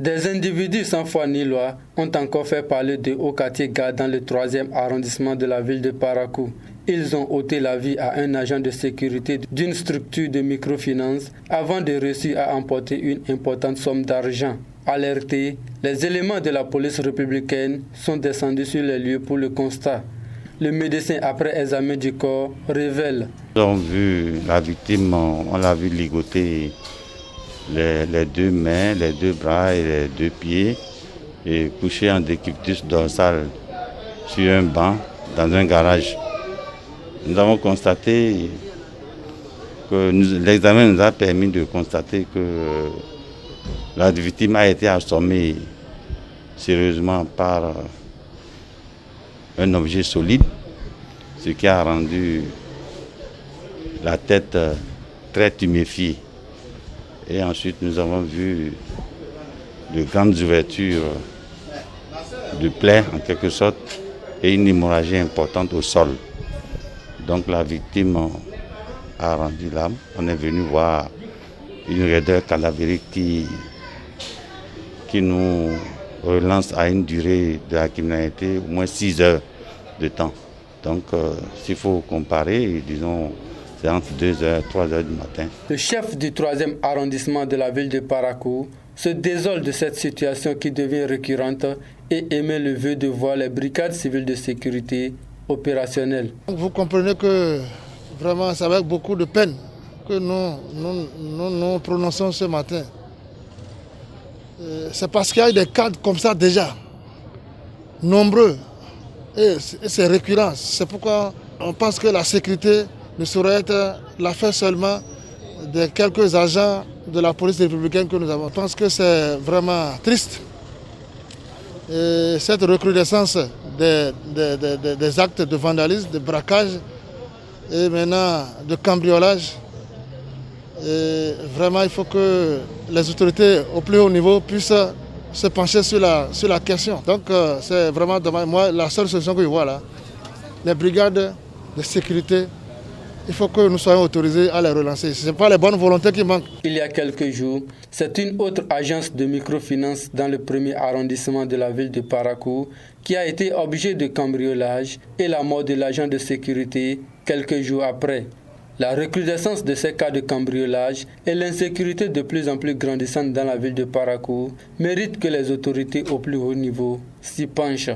Des individus sans foi ni loi ont encore fait parler de hauts quartiers garde dans le 3e arrondissement de la ville de Parakou. Ils ont ôté la vie à un agent de sécurité d'une structure de microfinance avant de réussir à emporter une importante somme d'argent. Alertés, les éléments de la police républicaine sont descendus sur les lieux pour le constat. Le médecin, après examen du corps, révèle. Nous avons vu la victime, on l'a vu ligoter les 2 mains, les 2 bras et les 2 pieds et couché en décubitus dorsal sur un banc dans un garage. Nous avons constaté que l'examen nous a permis de constater que la victime a été assommée sérieusement par un objet solide, ce qui a rendu la tête très tuméfiée. Et ensuite, nous avons vu de grandes ouvertures de plaies, en quelque sorte, et une hémorragie importante au sol. Donc la victime a rendu l'âme. On est venu voir une raideur cadavérique qui nous relance à une durée de la criminalité au moins 6 heures de temps. Donc s'il faut comparer, disons, c'est entre 2h, 3h du matin. Le chef du 3e arrondissement de la ville de Parakou se désole de cette situation qui devient récurrente et émet le vœu de voir les brigades civiles de sécurité opérationnelles. Vous comprenez que vraiment c'est avec beaucoup de peine que nous prononçons ce matin. C'est parce qu'il y a des cadres comme ça déjà, nombreux, et c'est récurrent. C'est pourquoi on pense que la sécurité ne saurait être l'affaire seulement de quelques agents de la police républicaine que nous avons. Je pense que c'est vraiment triste. Et cette recrudescence des actes de vandalisme, de braquage et maintenant de cambriolage, et vraiment il faut que les autorités au plus haut niveau puissent se pencher sur la question. Donc c'est vraiment dommage. Moi, la seule solution que je vois là, les brigades de sécurité, il faut que nous soyons autorisés à les relancer. Ce n'est pas les bonnes volontés qui manquent. Il y a quelques jours, c'est une autre agence de microfinance dans le 1er arrondissement de la ville de Parakou qui a été objet de cambriolage et la mort de l'agent de sécurité quelques jours après. La recrudescence de ces cas de cambriolage et l'insécurité de plus en plus grandissante dans la ville de Parakou méritent que les autorités au plus haut niveau s'y penchent.